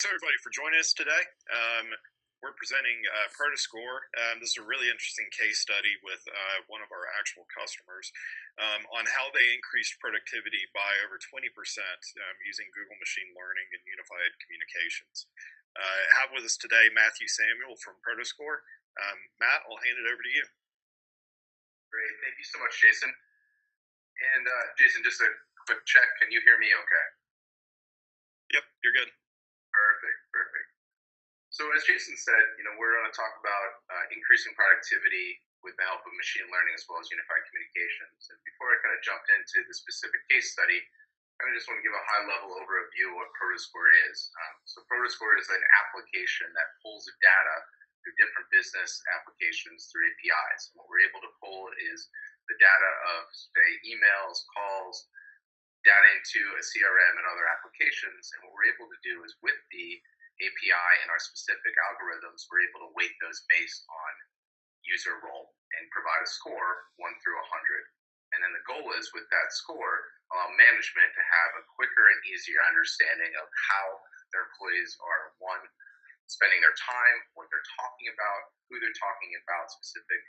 Thanks everybody for joining us today. We're presenting Prodoscore. This is a really interesting case study with one of our actual customers on how they increased productivity by over 20% using Google machine learning and unified communications. I have with us today Matthew Samuel from Prodoscore. Matt, I'll hand it over to you. Great. Thank you so much, Jason. And Jason, just a quick check. Can you hear me okay? Yep, you're good. Perfect. So as Jason said, we're going to talk about increasing productivity with the help of machine learning as well as unified communications. And before I kind of jump into the specific case study, I just want to give a high-level overview of what Prodoscore is. So Prodoscore is an application that pulls data through different business applications through APIs. And what we're able to pull is the data of, say, emails, calls, data into a CRM and other applications. And what we're able to do is with the API and our specific algorithms, we're able to weight those based on user role and provide a score 1 through 100. And then the goal is with that score, allow management to have a quicker and easier understanding of how their employees are, one, spending their time, what they're talking about, who they're talking about specific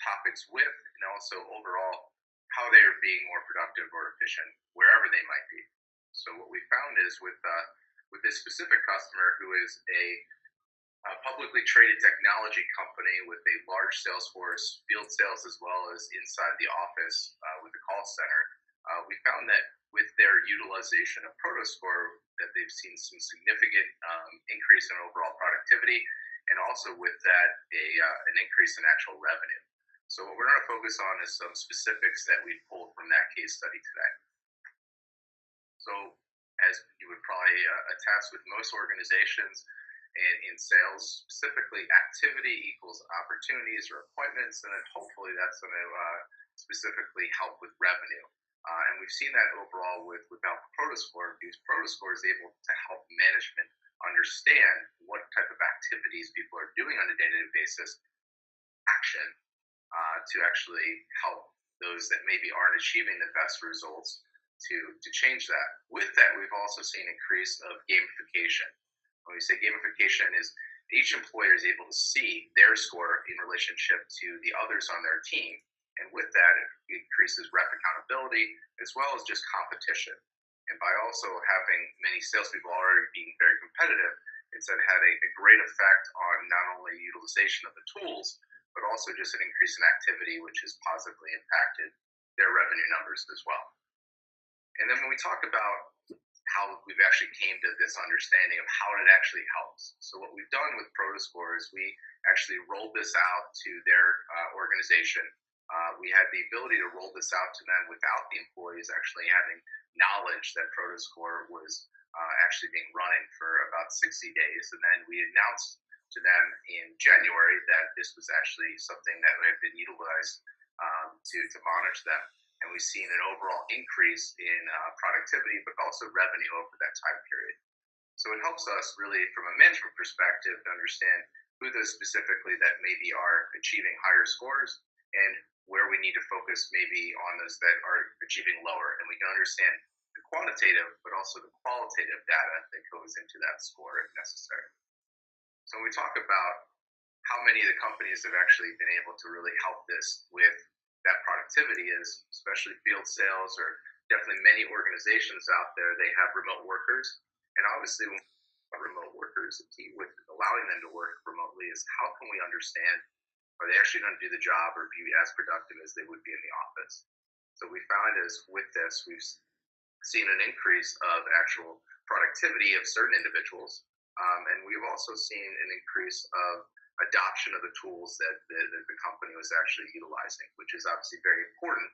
topics with, and also overall how they are being more productive or efficient wherever they might be. So what we found is with this specific customer, who is a publicly traded technology company with a large sales force, field sales, as well as inside the office with the call center, we found that with their utilization of Prodoscore, that they've seen some significant increase in overall productivity, and also with that an increase in actual revenue. So what we're going to focus on is some specifics that we pulled from that case study today. So as you would probably attest with most organizations and in sales, specifically activity equals opportunities or appointments, and then hopefully that's going to specifically help with revenue. And we've seen that overall with help of Prodoscore, because Prodoscore is able to help management understand what type of activities people are doing on a day-to-day basis, action, to actually help those that maybe aren't achieving the best results to change that. With that, we've also seen an increase of gamification. When we say gamification, is each employer is able to see their score in relationship to the others on their team. And with that, it increases rep accountability as well as just competition. And by also having many salespeople already being very competitive, it's had a great effect on not only utilization of the tools, but also just an increase in activity, which has positively impacted their revenue numbers as well. And then when we talk about how we've actually came to this understanding of how it actually helps. So what we've done with Prodoscore is we actually rolled this out to their organization. We had the ability to roll this out to them without the employees actually having knowledge that Prodoscore was actually being running for about 60 days. And then we announced to them in January that this was actually something that had been utilized to monitor them. And we've seen an overall increase in productivity, but also revenue over that time period. So it helps us really from a management perspective to understand who those specifically that maybe are achieving higher scores and where we need to focus maybe on those that are achieving lower. And we can understand the quantitative, but also the qualitative data that goes into that score if necessary. So when we talk about how many of the companies have actually been able to really help this with that productivity is, especially field sales or definitely many organizations out there, they have remote workers. And obviously remote workers, the key with allowing them to work remotely is how can we understand, are they actually going to do the job or be as productive as they would be in the office? So we found is with this, we've seen an increase of actual productivity of certain individuals. And we've also seen an increase of adoption of the tools that the company was actually utilizing, which is obviously very important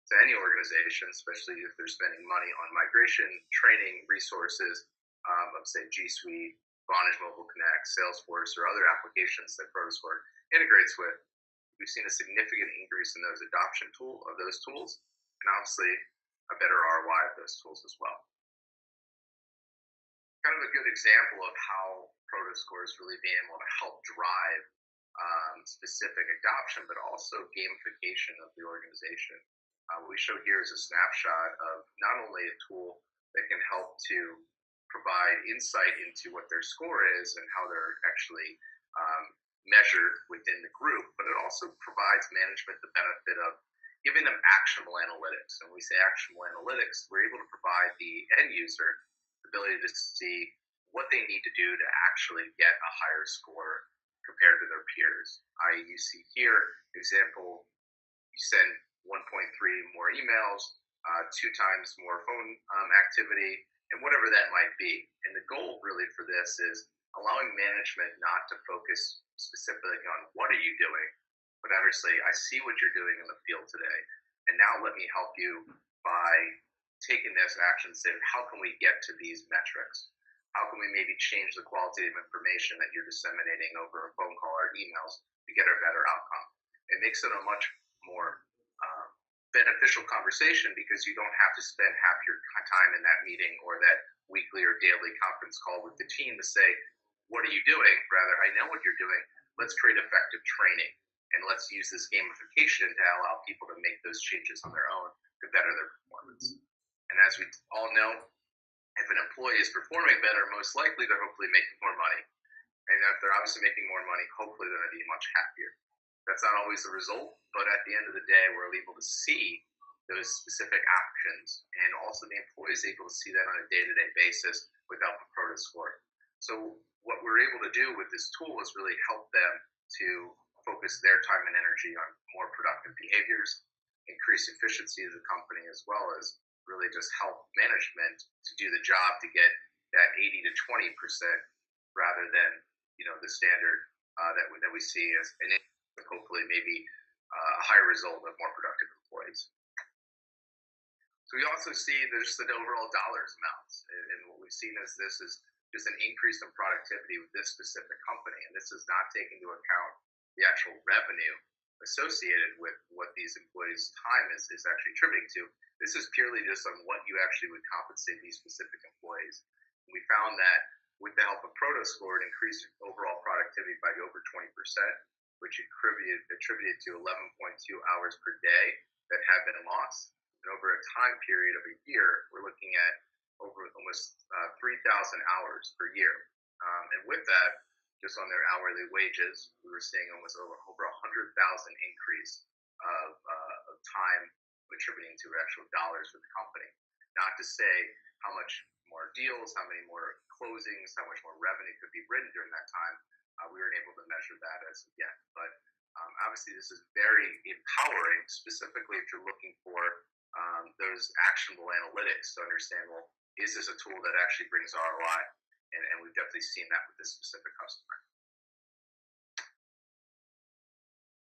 to any organization, especially if they're spending money on migration, training, resources of, say, G Suite, Vonage Mobile Connect, Salesforce, or other applications that Prodoscore integrates with. We've seen a significant increase in those adoption of those tools, and obviously a better ROI of those tools as well. Kind of a good example of how Prodoscore is really being able to help drive specific adoption, but also gamification of the organization. What we show here is a snapshot of not only a tool that can help to provide insight into what their score is and how they're actually measured within the group, but it also provides management the benefit of giving them actionable analytics. And when we say actionable analytics, we're able to provide the end user the ability to see what they need to do to actually get a higher score compared to their peers. You see here, example, you send 1.3 more emails, 2 times more phone activity, and whatever that might be. And the goal really for this is allowing management not to focus specifically on what are you doing, but honestly, I see what you're doing in the field today, and now let me help you by taking this action and saying, how can we get to these metrics? How can we maybe change the quality of information that you're disseminating over a phone call or emails to get a better outcome? It makes it a much more beneficial conversation because you don't have to spend half your time in that meeting or that weekly or daily conference call with the team to say, what are you doing? Rather, I know what you're doing. Let's create effective training and let's use this gamification to allow people to make those changes on their own to better their performance. And as we all know, if an employee is performing better, most likely they're hopefully making more money. And if they're obviously making more money, hopefully they're going to be much happier. That's not always the result, but at the end of the day, we're able to see those specific actions, and also the employee is able to see that on a day-to-day basis without the Prodoscore. So what we're able to do with this tool is really help them to focus their time and energy on more productive behaviors, increase efficiency of the company, as well as really just help management to do the job to get that 80 to 20% rather than the standard that we see as an hopefully maybe a higher result of more productive employees. So we also see there's the overall dollars amounts, and what we've seen is this is just an increase in productivity with this specific company, and this is not taking into account the actual revenue associated with what these employees' time is actually attributing to. This is purely just on what you actually would compensate these specific employees. And we found that with the help of Prodoscore, it increased overall productivity by over 20%, which attributed to 11.2 hours per day that have been lost. And over a time period of a year, we're looking at over almost 3,000 hours per year. And with that, just on their hourly wages, we were seeing almost over 100,000 increase of time attributing to actual dollars for the company. Not to say how much more deals, how many more closings, how much more revenue could be written during that time. We weren't able to measure that as of yet. But obviously this is very empowering, specifically if you're looking for those actionable analytics to understand, well, is this a tool that actually brings ROI? And we've definitely seen that with this specific customer.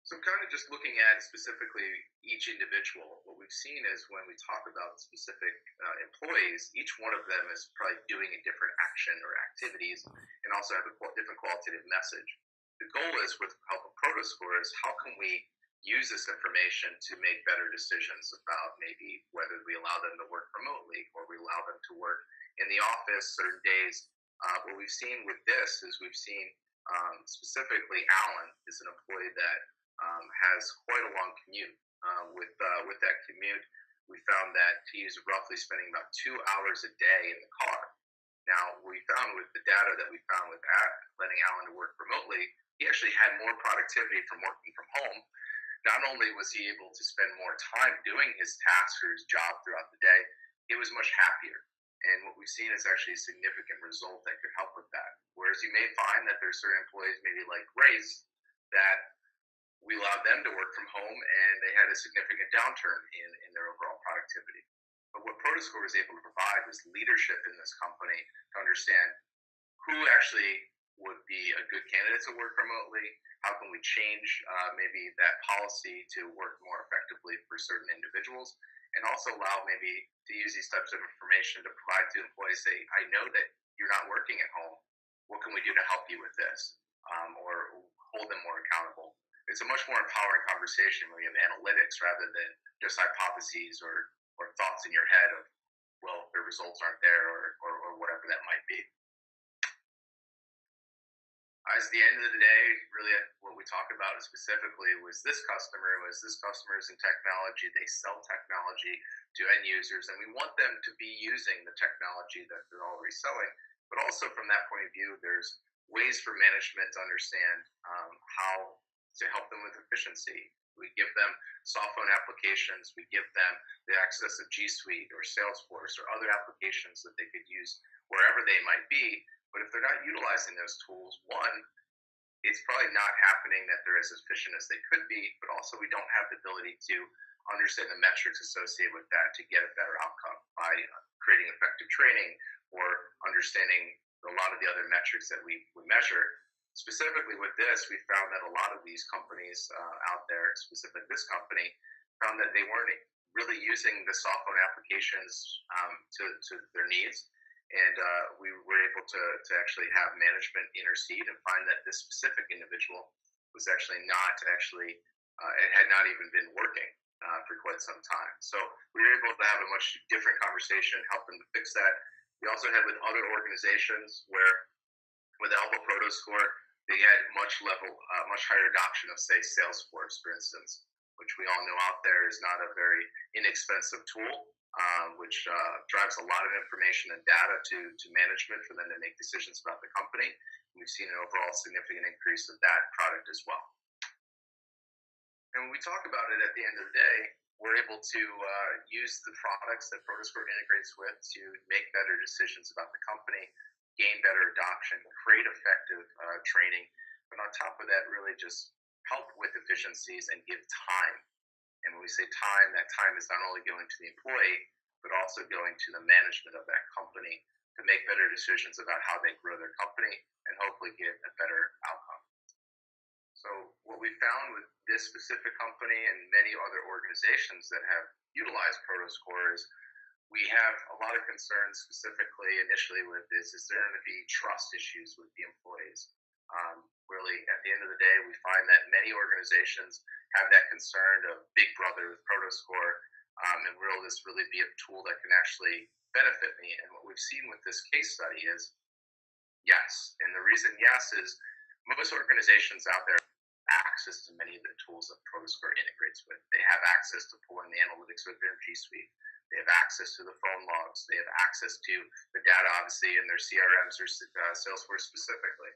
So kind of just looking at specifically each individual, what we've seen is when we talk about specific employees, each one of them is probably doing a different action or activities and also have a different qualitative message. The goal is, with help of Prodoscore, is how can we use this information to make better decisions about maybe whether we allow them to work remotely or we allow them to work in the office certain days. What we've seen with this is we've seen specifically Alan is an employee that has quite a long commute. With that commute, we found that he's roughly spending about 2 hours a day in the car. Now, we found with the data that we found with letting Alan to work remotely, he actually had more productivity from working from home. Not only was he able to spend more time doing his tasks or his job throughout the day, he was much happier. And what we've seen is actually a significant result that could help with that. Whereas you may find that there's certain employees, maybe like Grace, that we allowed them to work from home and they had a significant downturn in their overall productivity. But what Prodoscore was able to provide was leadership in this company to understand who actually would be a good candidate to work remotely, how can we change maybe that policy to work more effectively for certain individuals, and also allow maybe to use these types of information to provide to employees, say, I know that you're not working at home. What can we do to help you with this? Or hold them more accountable. It's a much more empowering conversation when you have analytics rather than just hypotheses or thoughts in your head of, well, the results aren't there or whatever that might be. As the end of the day, really what we talk about specifically was this customer's in technology. They sell technology to end users, and we want them to be using the technology that they're already selling. But also from that point of view, there's ways for management to understand how to help them with efficiency. We give them soft phone applications. We give them the access of G Suite or Salesforce or other applications that they could use wherever they might be. But if they're not utilizing those tools, one, it's probably not happening that they're as efficient as they could be, but also we don't have the ability to understand the metrics associated with that to get a better outcome by creating effective training or understanding a lot of the other metrics that we measure. Specifically with this, we found that a lot of these companies out there, specifically this company, found that they weren't really using the software applications to their needs. And we were able to actually have management intercede and find that this specific individual was actually not it had not even been working for quite some time. So we were able to have a much different conversation, help them to fix that. We also had with other organizations where with the help of Prodoscore, they had much higher adoption of, say, Salesforce, for instance, which we all know out there is not a very inexpensive tool, which drives a lot of information and data to management for them to make decisions about the company. And we've seen an overall significant increase of that product as well. And when we talk about it at the end of the day, we're able to use the products that Prodoscore integrates with to make better decisions about the company, gain better adoption, create effective training, but on top of that, really just help with efficiencies and give time. And when we say time, that time is not only going to the employee, but also going to the management of that company to make better decisions about how they grow their company and hopefully get a better outcome. So what we found with this specific company and many other organizations that have utilized Prodoscore is we have a lot of concerns specifically initially with this. Is there going to be trust issues with the employees? Really, at the end of the day, we find that many organizations have that concern of Big Brother with Prodoscore, and will this really be a tool that can actually benefit me? And what we've seen with this case study is yes. And the reason yes is most organizations out there have access to many of the tools that Prodoscore integrates with. They have access to pulling the analytics with their G Suite. They have access to the phone logs. They have access to the data, obviously, in their CRMs or Salesforce specifically.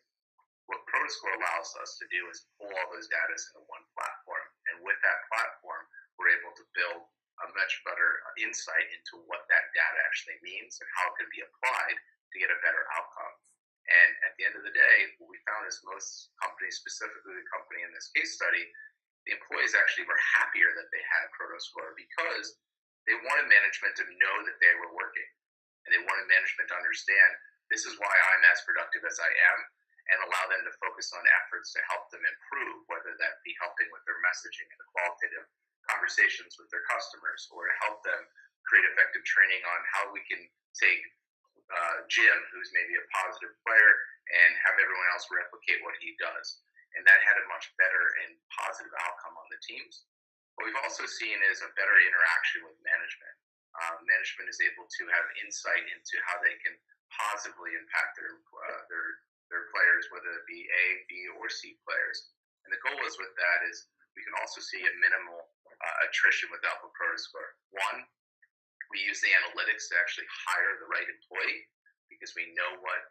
What Prodoscore allows us to do is pull all those data into one platform. And with that platform, we're able to build a much better insight into what that data actually means and how it can be applied to get a better outcome. And at the end of the day, what we found is most companies, specifically the company in this case study, the employees actually were happier that they had Prodoscore because they wanted management to know that they were working. And they wanted management to understand this is why I'm as productive as I am, and allow them to focus on efforts to help them improve, whether that be helping with their messaging and the qualitative conversations with their customers, or to help them create effective training on how we can take Jim, who's maybe a positive player, and have everyone else replicate what he does. And that had a much better and positive outcome on the teams. What we've also seen is a better interaction with management. Management is able to have insight into how they can positively impact their players, whether it be A, B, or C players. And the goal is with that is we can also see a minimal attrition with Alpha Prodoscore. One, we use the analytics to actually hire the right employee because we know what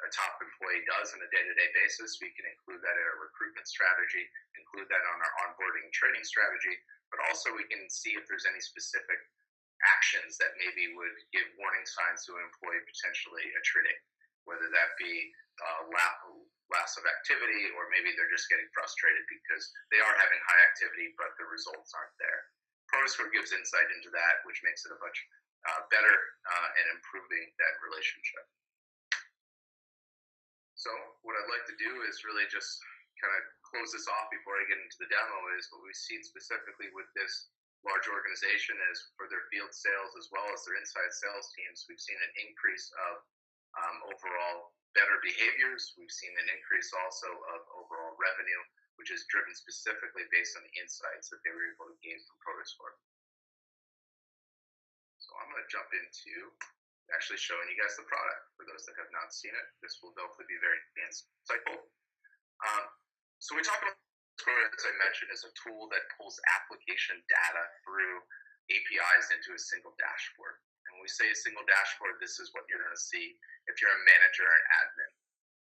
a top employee does on a day-to-day basis. We can include that in our recruitment strategy, include that on our onboarding and training strategy, but also we can see if there's any specific actions that maybe would give warning signs to an employee potentially attriting, whether that be loss of activity, or maybe they're just getting frustrated because they are having high activity, but the results aren't there. Prodoscore gives insight into that, which makes it a much better and improving that relationship. So what I'd like to do is really just kind of close this off before I get into the demo is what we've seen specifically with this large organization is for their field sales as well as their inside sales teams, we've seen an increase of overall better behaviors. We've seen an increase also of overall revenue, which is driven specifically based on the insights that they were able to gain from Prodoscore. So I'm going to jump into actually showing you guys the product. For those that have not seen it, this will hopefully be very insightful. Um, so we talk about Score, as I mentioned, as a tool that pulls application data through APIs into a single dashboard. And when we say a single dashboard, this is what you're going to see if you're a manager or an admin.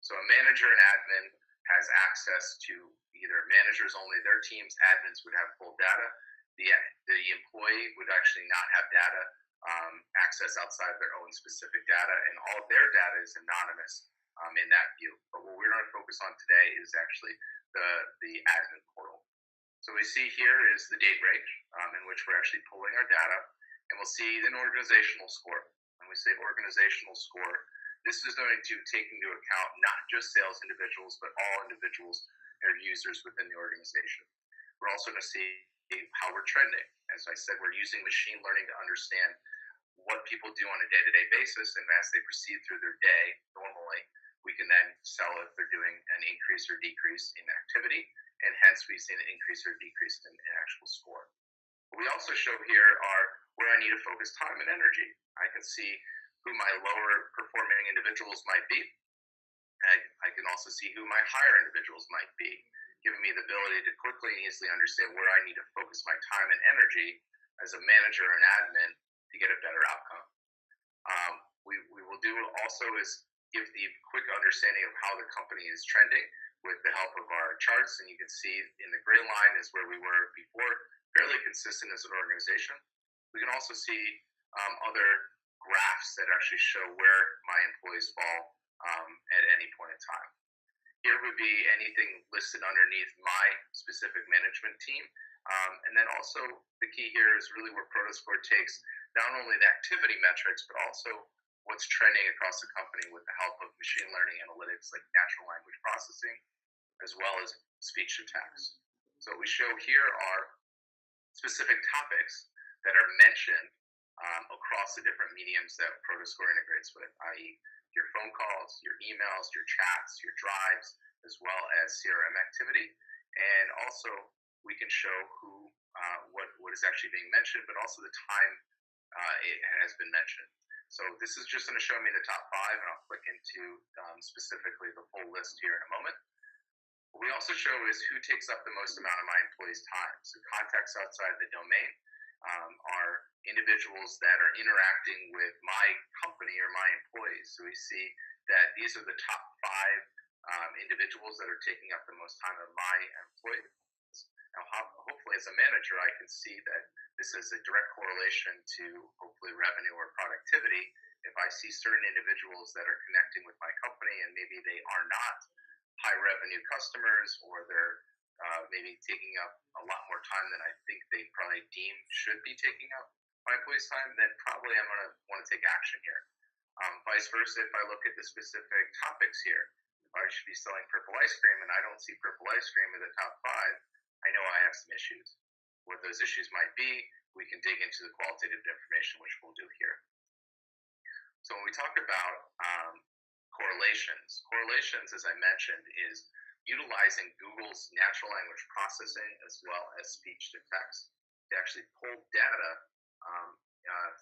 So a manager and admin has access to either managers only their teams, admins would have full data. The employee would actually not have data access outside of their own specific data, and all of their data is anonymous in that view. But what we're going to focus on today is actually the admin portal. So we see here is the date range in which we're actually pulling our data, and we'll see an organizational score. When we say organizational score, this is going to take into account not just sales individuals, but all individuals or users within the organization. We're also going to see how we're trending. As I said, we're using machine learning to understand what people do on a day-to-day basis, and as they proceed through their day normally, we can then tell if they're doing an increase or decrease in activity, and hence we see an increase or decrease in actual score. What we also show here are where I need to focus time and energy. I can see who my lower performing individuals might be. I can also see who my higher individuals might be, giving me the ability to quickly and easily understand where I need to focus my time and energy as a manager and admin to get a better outcome. We will do also is give the quick understanding of how the company is trending with the help of our charts. And you can see in the gray line is where we were before, fairly consistent as an organization. We can also see other graphs that actually show where my employees fall at any point in time. Here would be anything listed underneath my specific management team. And then also the key here is really where Prodoscore takes not only the activity metrics, but also what's trending across the company with the help of machine learning analytics like natural language processing, as well as speech to text. So what we show here are specific topics that are mentioned across the different mediums that Prodoscore integrates with, i.e. your phone calls, your emails, your chats, your drives, as well as CRM activity. And also we can show who, what is actually being mentioned, but also the time it has been mentioned. So this is just going to show me the top 5, and I'll click into specifically the full list here in a moment. What we also show is who takes up the most amount of my employees' time. So contacts outside the domain are individuals that are interacting with my company or my employees. So we see that these are the top 5 individuals that are taking up the most time of my employees. Now, hopefully as a manager, I can see that this is a direct correlation to hopefully revenue or productivity. If I see certain individuals that are connecting with my company and maybe they are not high revenue customers, or they're maybe taking up a lot more time than I think they probably deem should be taking up my employees' time, then probably I'm going to want to take action here. Vice versa, if I look at the specific topics here, if I should be selling purple ice cream and I don't see purple ice cream in the top 5, I know I have some issues. What those issues might be, we can dig into the qualitative information, which we'll do here. So when we talk about correlations, as I mentioned, is utilizing Google's natural language processing as well as speech to text to actually pull data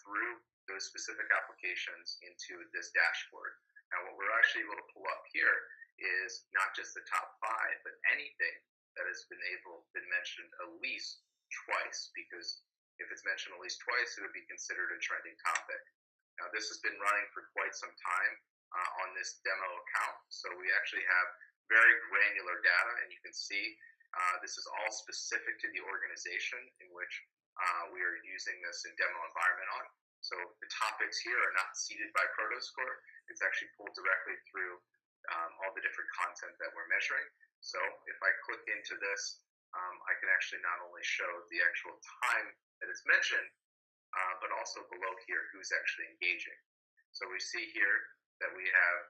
through those specific applications into this dashboard. Now, what we're actually able to pull up here is not just the top 5, but anything that has been mentioned at least twice, because if it's mentioned at least twice, it would be considered a trending topic. Now, this has been running for quite some time on this demo account, so we actually have very granular data, and you can see this is all specific to the organization in which we are using this in demo environment on. So the topics here are not seeded by Prodoscore. It's actually pulled directly through all the different content that we're measuring. So if I click into this, I can actually not only show the actual time that it's mentioned, but also below here who's actually engaging. So we see here that we have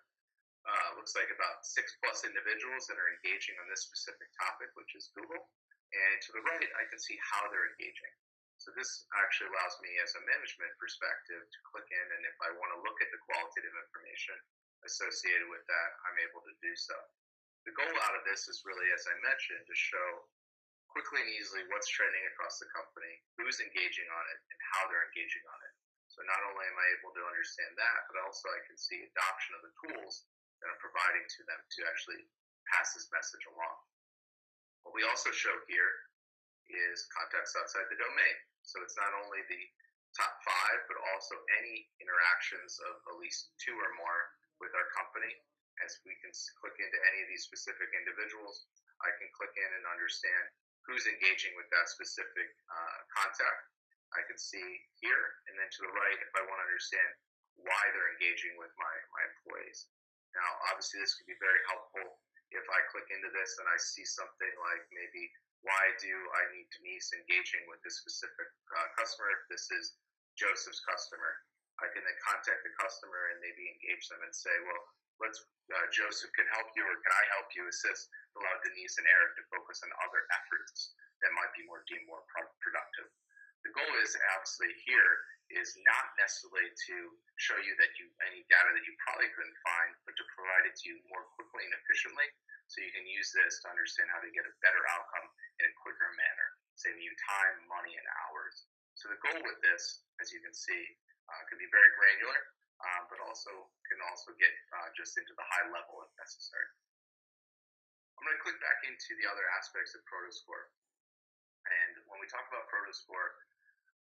looks like about 6+ individuals that are engaging on this specific topic, which is Google. And to the right, I can see how they're engaging. So this actually allows me as a management perspective to click in, and if I want to look at the qualitative information associated with that, I'm able to do so. The goal out of this is really, as I mentioned, to show quickly and easily what's trending across the company, who's engaging on it, and how they're engaging on it. So not only am I able to understand that, but also I can see adoption of the tools that I'm providing to them to actually pass this message along. What we also show here is context outside the domain. So it's not only the top 5, but also any interactions of at least 2 or more with our company. As we can click into any of these specific individuals, I can click in and understand who's engaging with that specific contact. I can see here, and then to the right, if I want to understand why they're engaging with my employees. Now, obviously, this could be very helpful if I click into this and I see something like maybe, why do I need Denise engaging with this specific customer? If this is Joseph's customer, I can then contact the customer and maybe engage them and say, well, Joseph can help you, or can I help you assist, allow Denise and Eric to focus on other efforts that might be deemed more productive. The goal is obviously here is not necessarily to show you that any data that you probably couldn't find, but to provide it to you more quickly and efficiently, so you can use this to understand how to get a better outcome in a quicker manner, saving you time, money, and hours. So the goal with this, as you can see, can be very granular, but can also get just into the high level if necessary. I'm going to click back into the other aspects of Prodoscore. And when we talk about Prodoscore,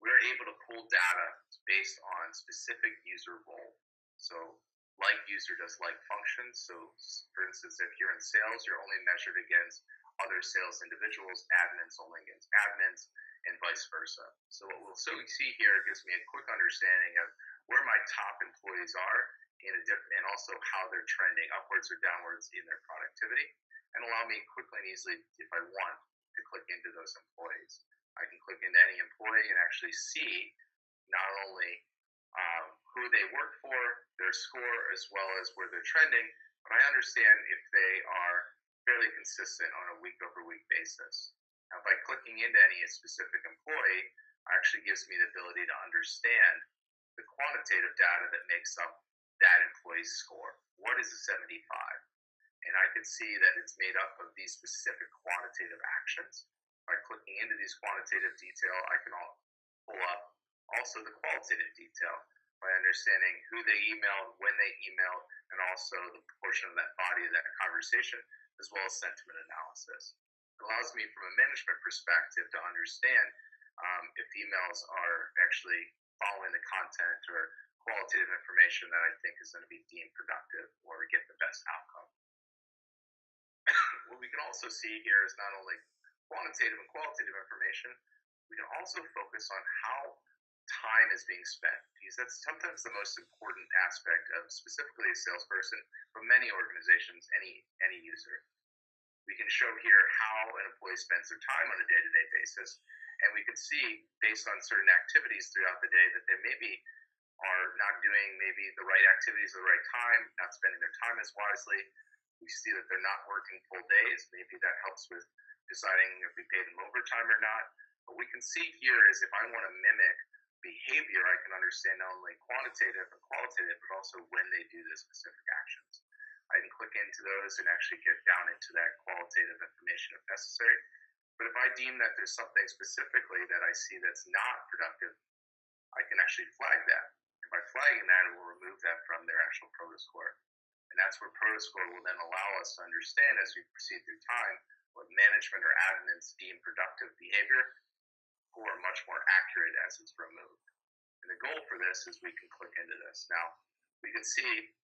we're able to pull data based on specific user role. So like user does like functions. So for instance, if you're in sales, you're only measured against other sales individuals, admins only against admins, and vice versa. So what we'll see here gives me a quick understanding of where my top employees are and also how they're trending upwards or downwards in their productivity, and allow me quickly and easily, if I want, to click into those employees. I can click into any employee and actually see not only who they work for, their score, as well as where they're trending, but I understand if they are fairly consistent on a week-over-week basis. Now, by clicking into any specific employee, it actually gives me the ability to understand the quantitative data that makes up that employee's score. What is a 75? And I can see that it's made up of these specific quantitative actions. By clicking into these quantitative detail, I can pull up also the qualitative detail by understanding who they emailed, when they emailed, and also the portion of that body of that conversation, as well as sentiment analysis. It allows me from a management perspective to understand if emails are actually following the content or qualitative information that I think is going to be deemed productive or get the best outcome. What we can also see here is not only quantitative and qualitative information, we can also focus on how time is being spent, because that's sometimes the most important aspect of specifically a salesperson, but many organizations, any user. We can show here how an employee spends their time on a day-to-day basis, and we can see based on certain activities throughout the day that they maybe are not doing maybe the right activities at the right time, not spending their time as wisely. We see that they're not working full days. Maybe that helps with deciding if we pay them overtime or not. But we can see here is if I want to mimic behavior, I can understand not only quantitative and qualitative, but also when they do the specific actions. I can click into those and actually get down into that qualitative information if necessary. But if I deem that there's something specifically that I see that's not productive, I can actually flag that. And by flagging that, it will remove that from their actual Prodoscore. And that's where Prodoscore will then allow us to understand as we proceed through time what management or admins deem productive behavior, or much more accurate as it's removed. And the goal for this is we can click into this. Now, we can see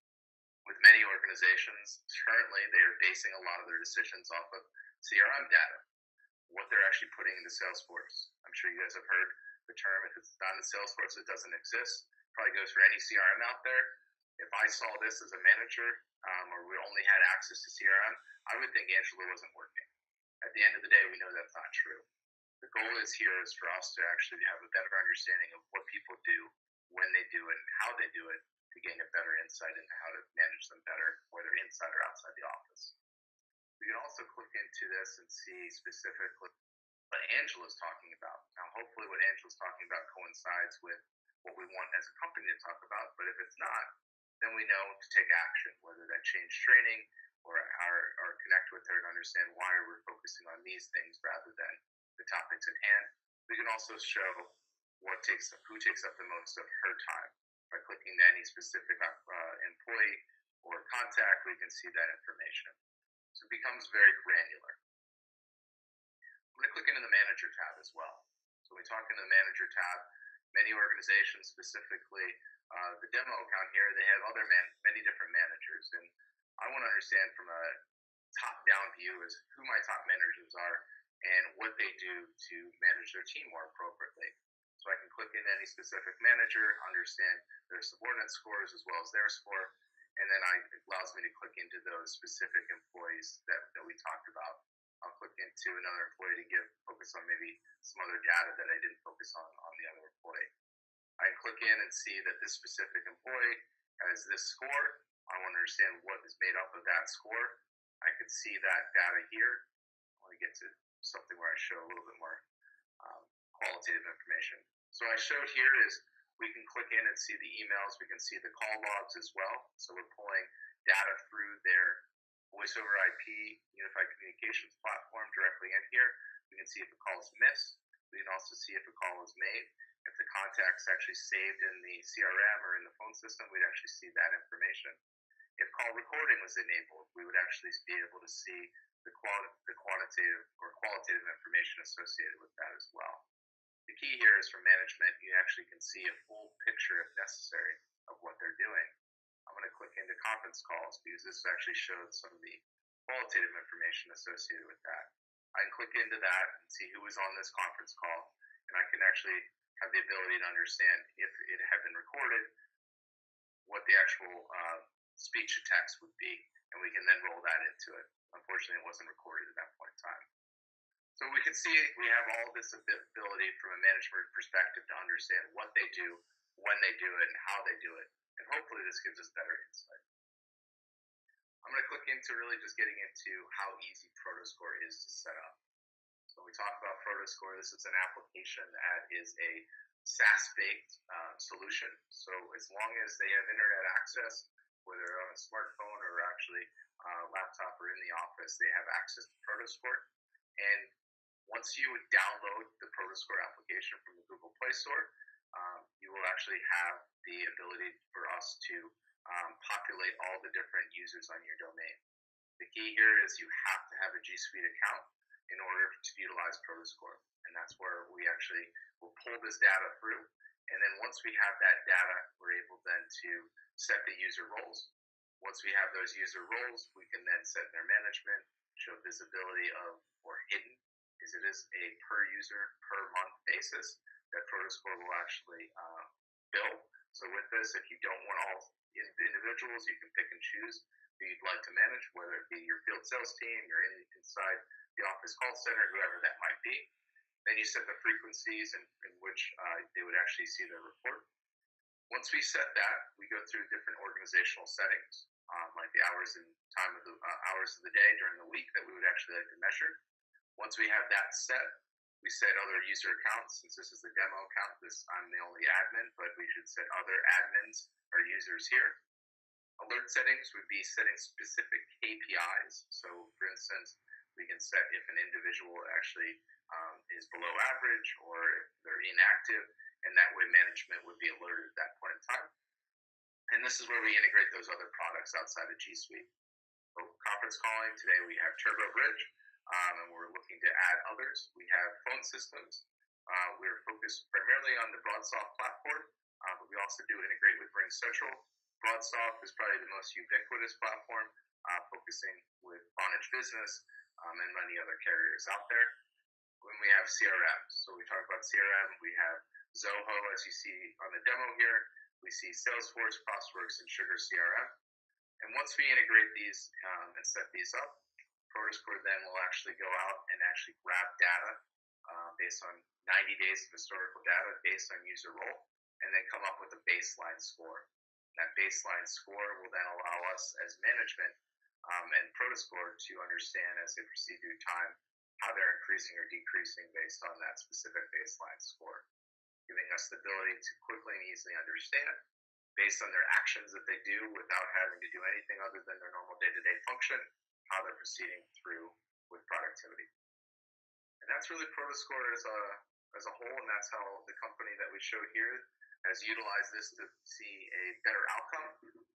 with many organizations, currently they are basing a lot of their decisions off of CRM data, what they're actually putting into Salesforce. I'm sure you guys have heard the term, if it's not in Salesforce, it doesn't exist. Probably goes for any CRM out there. If I saw this as a manager, or we only had access to CRM, I would think Angela wasn't working. At the end of the day, we know that's not true. The goal is for us to actually have a better understanding of what people do, when they do it, and how they do it, to gain a better insight into how to manage them better, whether inside or outside the office. We can also click into this and see specifically what Angela's talking about. Now, hopefully what Angela's talking about coincides with what we want as a company to talk about, but if it's not, then we know to take action, whether that change training or connect with her to understand why we're focusing on these things rather than the topics at hand. We can also show who takes up the most of her time. By clicking to any specific employee or contact, we can see that information. So it becomes becomes very granular. I'm going to click into the Manager tab as well. So when we talk into the Manager tab, many organizations, specifically the demo account here, they have many different managers. And I want to understand from a top-down view is who my top managers are and what they do to manage their team more appropriately. So I can click into any specific manager, understand their subordinate scores as well as their score, and then it allows me to click into those specific employees that we talked about. I'll click into another employee to focus on maybe some other data that I didn't focus on the other employee. I can click in and see that this specific employee has this score. I want to understand what is made up of that score. I could see that data here. I want to get to something where I show a little bit more qualitative information. So I showed here is we can click in and see the emails. We can see the call logs as well. So we're pulling data through their voice over IP unified communications platform directly in here. We can see if a call is missed. We can also see if a call is made. If the contact's actually saved in the CRM or in the phone system, we'd actually see that information. If call recording was enabled, we would actually be able to see the quantitative or qualitative information associated with that as well. The key here is for management, you actually can see a full picture, if necessary, of what they're doing. I'm going to click into conference calls because this actually showed some of the qualitative information associated with that. I can click into that and see who was on this conference call, and I can actually have the ability to understand if it had been recorded, what the actual speech to text would be, and we can then roll that into it. Unfortunately, it wasn't recorded at that point in time. So we can see we have all this ability from a management perspective to understand what they do, when they do it, and how they do it. And hopefully this gives us better insight. I'm going to click into really just getting into how easy Prodoscore is to set up. So when we talk about Prodoscore, this is an application that is a SaaS-based solution. So as long as they have internet access, whether on a smartphone or actually laptop or in the office, they have access to Prodoscore. And once you download the Prodoscore application from the Google Play Store, you will actually have the ability for us to populate all the different users on your domain. The key here is you have to have a G Suite account in order to utilize Prodoscore. And that's where we actually will pull this data through. And then once we have that data, we're able then to set the user roles. Once we have those user roles, we can then set their management, show visibility of or hidden, because it is a per user, per month basis that Prodoscore will actually bill. So with this, if you don't want all individuals, you can pick and choose who you'd like to manage, whether it be your field sales team, you're inside the office call center, whoever that might be. Then you set the frequencies in which they would actually see their report. Once we set that, we go through different organizational settings, like the hours and time of the hours of the day during the week that we would actually like to measure. Once we have that set, we set other user accounts. Since this is the demo account, I'm the only admin, but we should set other admins or users here. Alert settings would be setting specific KPIs. So for instance, we can set if an individual actually is below average or they're inactive, and that way management would be alerted at that point in time. And this is where we integrate those other products outside of G Suite. So conference calling, today we have Turbo Bridge, and we're looking to add others. We have phone systems. We're focused primarily on the BroadSoft platform, but we also do integrate with RingCentral. BroadSoft is probably the most ubiquitous platform, focusing with Vonage Business and many other carriers out there. When we have CRM, so we talk about CRM, we have Zoho, as you see on the demo here. We see Salesforce, Crossworks, and Sugar CRM. And once we integrate these and set these up, Prodoscore then will actually go out and actually grab data based on 90 days of historical data based on user role, and then come up with a baseline score. That baseline score will then allow us as management and Prodoscore to understand as they proceed through time how they're increasing or decreasing based on that specific baseline score, giving us the ability to quickly and easily understand based on their actions that they do without having to do anything other than their normal day-to-day function, how they're proceeding through with productivity. And that's really Prodoscore as as a whole, and that's how the company that we show here has utilized this to see a better outcome.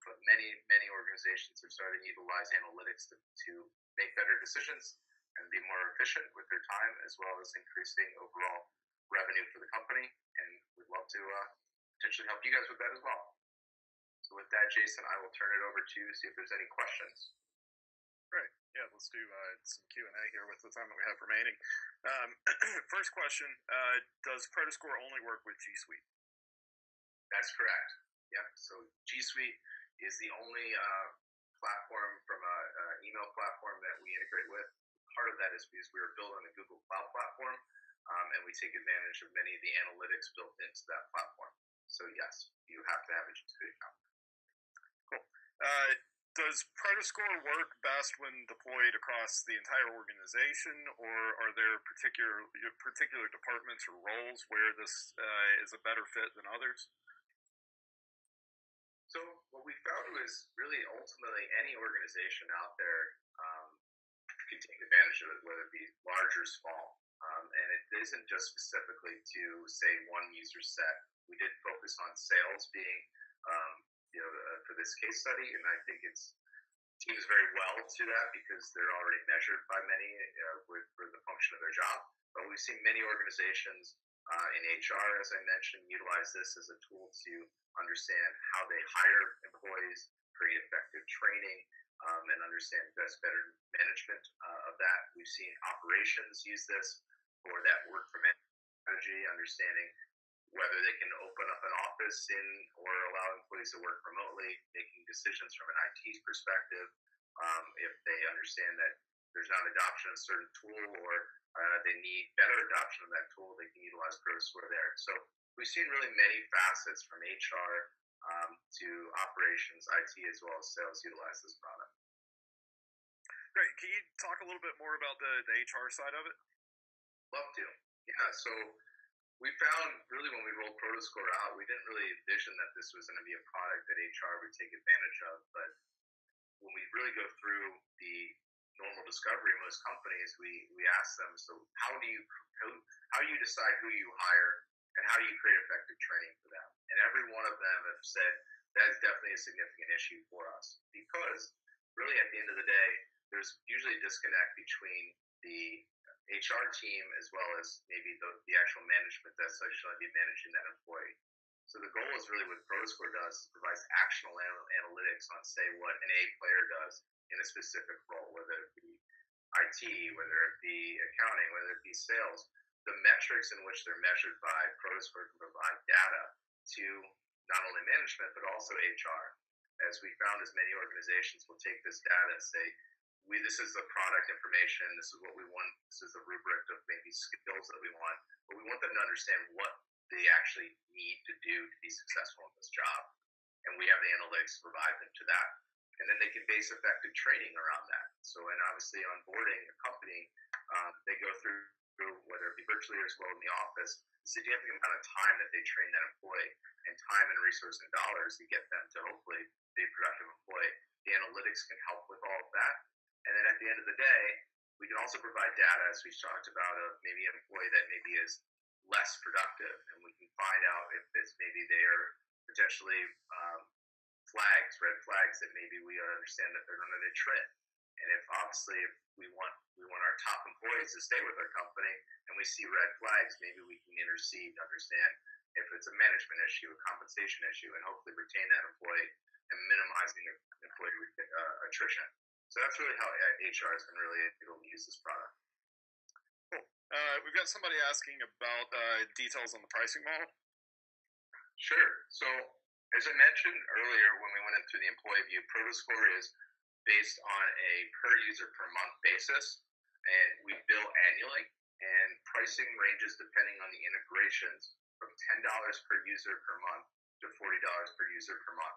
But many organizations are starting to utilize analytics to make better decisions and be more efficient with their time, as well as increasing overall revenue for the company. And we'd love to potentially help you guys with that as well. So with that, Jason, I will turn it over to you, see if there's any questions. Great. Yeah, let's do some Q&A here with the time that we have remaining. First question, does Prodoscore only work with G Suite? That's correct. Yeah, so G Suite is the only platform from an email platform that we integrate with. Part of that is because we are built on the Google Cloud platform, and we take advantage of many of the analytics built into that platform. So yes, you have to have a G Suite account. Cool. Does Prodoscore work best when deployed across the entire organization, or are there particular departments or roles where this is a better fit than others? So what we found was really ultimately any organization out there can take advantage of it, whether it be large or small. And it isn't just specifically to, say, one user set. We did focus on sales being for this case study, and I think it's teams very well to that because they're already measured by many for the function of their job. But we've seen many organizations in HR, as I mentioned, utilize this as a tool to understand how they hire employees, create effective training, and understand better management of that. We've seen operations use this for that work from strategy, understanding whether they can open up an office or allow employees to work remotely, making decisions from an IT perspective. If they understand that there's not adoption of a certain tool or they need better adoption of that tool, they can utilize Prodoscore there. So we've seen really many facets from HR to operations, IT, as well as sales utilize this product. Great. Can you talk a little bit more about the HR side of it? Love to. Yeah, so we found really when we rolled Prodoscore out, we didn't really envision that this was going to be a product that HR would take advantage of. But when we really go through the normal discovery in most companies, we ask them, so how do you decide who you hire and how do you create effective training for them? And every one of them have said that is definitely a significant issue for us because really at the end of the day, there's usually a disconnect between the HR team as well as maybe the actual management that's actually be managing that employee. So the goal is really what Prodoscore does is provides actionable analytics on, say, what an A player does in a specific role, whether it be IT, whether it be accounting, whether it be sales. The metrics in which they're measured by Prodoscore can provide data to not only management but also HR. As we found, as many organizations will take this data and say, this is the product information, this is what we want, this is the rubric of maybe skills that we want, but we want them to understand what they actually need to do to be successful in this job. And we have the analytics to provide them to that. And then they can base effective training around that. So, and obviously onboarding a company, they go through, whether it be virtually or as well in the office, a significant amount of time that they train that employee, and time and resource and dollars to get them to hopefully be a productive employee. The analytics can help with all of that. And then at the end of the day, we can also provide data, as we talked about, of maybe an employee that maybe is less productive, and we can find out if it's maybe they are potentially red flags that maybe we understand that they're going to trend. And if obviously if we want our top employees to stay with our company, and we see red flags, maybe we can intercede to understand if it's a management issue, a compensation issue, and hopefully retain that employee and minimizing employee attrition. So that's really how HR has been really able to use this product. Cool. We've got somebody asking about details on the pricing model. Sure. So as I mentioned earlier when we went into the employee view, Prodoscore is based on a per user per month basis, and we bill annually, and pricing ranges depending on the integrations from $10 per user per month to $40 per user per month.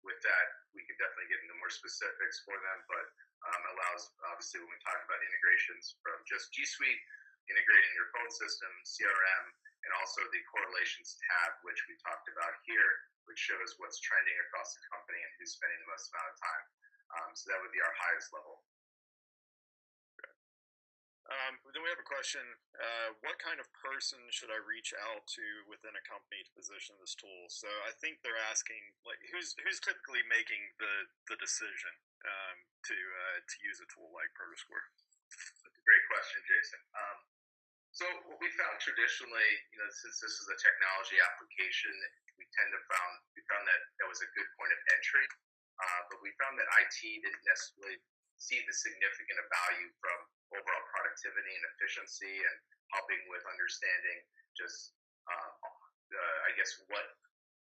With that, we can definitely get into more specifics for them, but allows, obviously, when we talk about integrations from just G Suite, integrating your phone system, CRM, and also the correlations tab, which we talked about here, which shows what's trending across the company and who's spending the most amount of time. So that would be our highest level. Then we have a question. What kind of person should I reach out to within a company to position this tool? So I think they're asking, like, who's typically making the decision to use a tool like Prodoscore? That's a great question, Jason. So what we found traditionally, since this is a technology application, we found that that was a good point of entry. But we found that IT didn't necessarily see the significant value from overall productivity and efficiency and helping with understanding just, I guess, what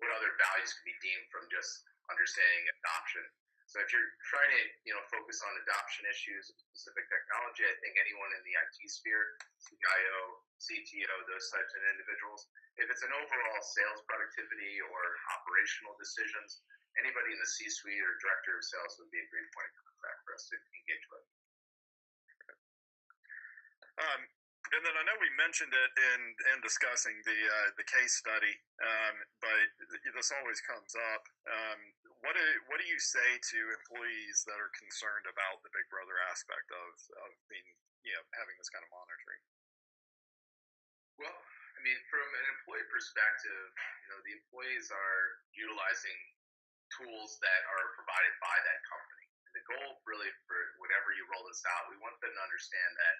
other values could be deemed from just understanding adoption. So if you're trying to, focus on adoption issues of specific technology, I think anyone in the IT sphere, CIO, CTO, those types of individuals, if it's an overall sales productivity or operational decisions, anybody in the C-suite or director of sales would be a great point of contact for us to engage with. And then I know we mentioned it in discussing the case study, but this always comes up. What do you say to employees that are concerned about the Big Brother aspect of being having this kind of monitoring? Well, I mean, from an employee perspective, the employees are utilizing tools that are provided by that company. And the goal, really, for whenever you roll this out, we want them to understand that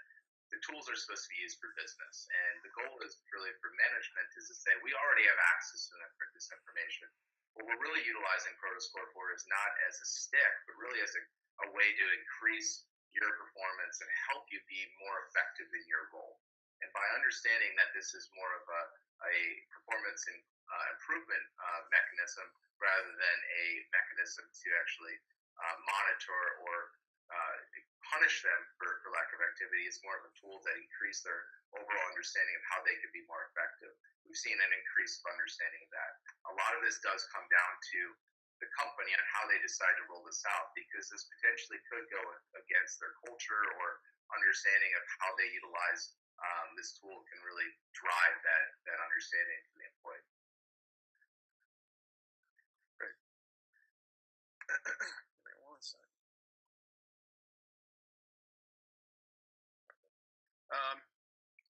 the tools are supposed to be used for business. And the goal is really for management is to say, we already have access to this information. What we're really utilizing Prodoscore for is not as a stick, but really as a way to increase your performance and help you be more effective in your role. And by understanding that this is more of a performance and improvement mechanism rather than a mechanism to actually monitor or punish them for lack of activity, it's more of a tool that increase their overall understanding of how they can be more effective. We've seen an increase of understanding of that. A lot of this does come down to the company and how they decide to roll this out, because this potentially could go against their culture or understanding of how they utilize this tool can really drive that understanding for the employee. Great. Give me one second.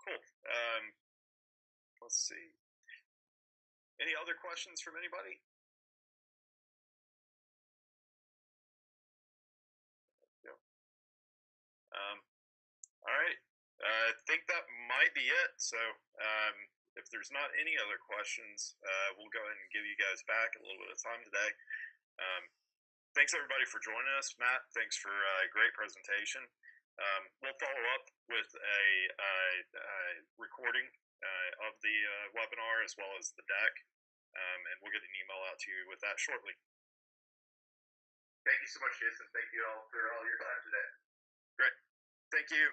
Cool. Let's see. Any other questions from anybody? No. All right. I think that might be it. So if there's not any other questions, we'll go ahead and give you guys back a little bit of time today. Thanks everybody for joining us. Matt, thanks for a great presentation. We'll follow up with a recording of the webinar as well as the deck, and we'll get an email out to you with that shortly. Thank you so much, Jason. Thank you all for all your time today. Great. Thank you.